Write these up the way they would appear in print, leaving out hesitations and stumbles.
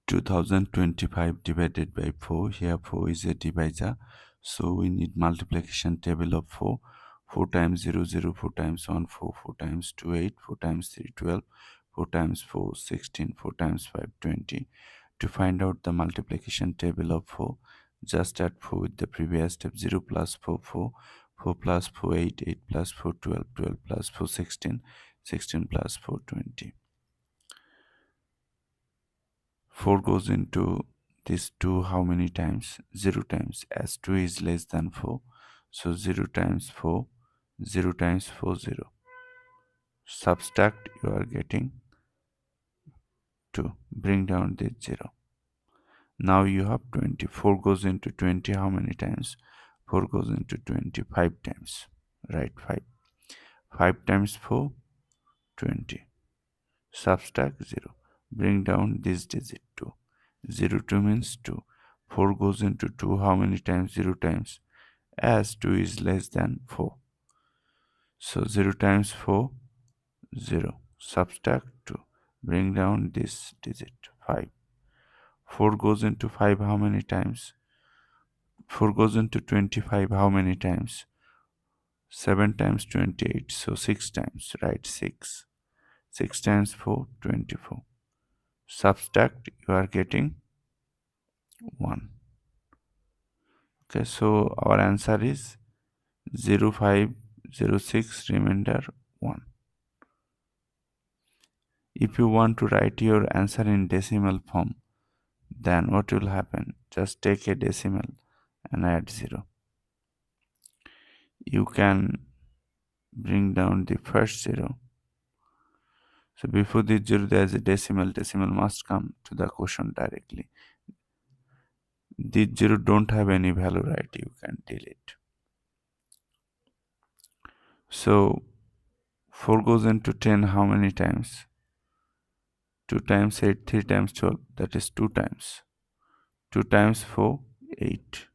2025 divided by 4. Here 4 is a divisor, so we need multiplication table of 4. 4 times 0 0, 4 times 1 4, 4 times 2 8, 4 times 3 12, 4 times 4 16, 4 times 5 20. To find out the multiplication table of 4, just add 4 with the previous step. 0 plus 4 4, 4 plus 4 8, 8 plus 4 12, 12 plus 4 16, 16 plus 4 20. 4 goes into this 2 how many times? 0 times, as 2 is less than 4. So 0 times 4, 0 times 4 0. Subtract, you are getting 2. Bring down this 0. Now you have 20. 4 goes into 20 how many times? 4 goes into 25 times. Right, 5. 5 times 4, 20. Subtract 0. Bring down this digit 2. 0 2 means 2. 4 goes into 2 how many times? 0 times, as 2 is less than 4. So 0 times 4, 0. Subtract 2. Bring down this digit 5. 4 goes into 5 how many times? 4 goes into 25 how many times? 7 times 28, so 6 times, right? 6. 6 times 4, 24. Subtract, you are getting 1. Okay, so our answer is 0506, remainder 1. If you want to write your answer in decimal form, then what will happen? Just take a decimal and add 0. You can bring down the first 0. So before the 0 there is a decimal. Decimal must come to the quotient directly. The 0 don't have any value, right? You can delete. So 4 goes into 10 how many times? 2 times 8, 3 times 12, that is 2 times. 2 times 4, 8.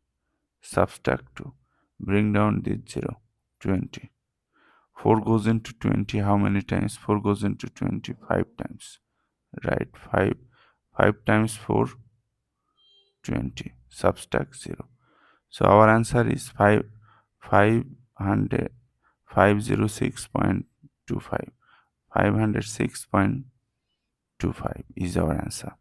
Subtract 2. Bring down this 0, 20. 4 goes into 20 how many times? 4 goes into 25 times. Right, 5. 5 times 4, 20. Subtract 0. So our answer is 500, 506.25. 506.25 is our answer.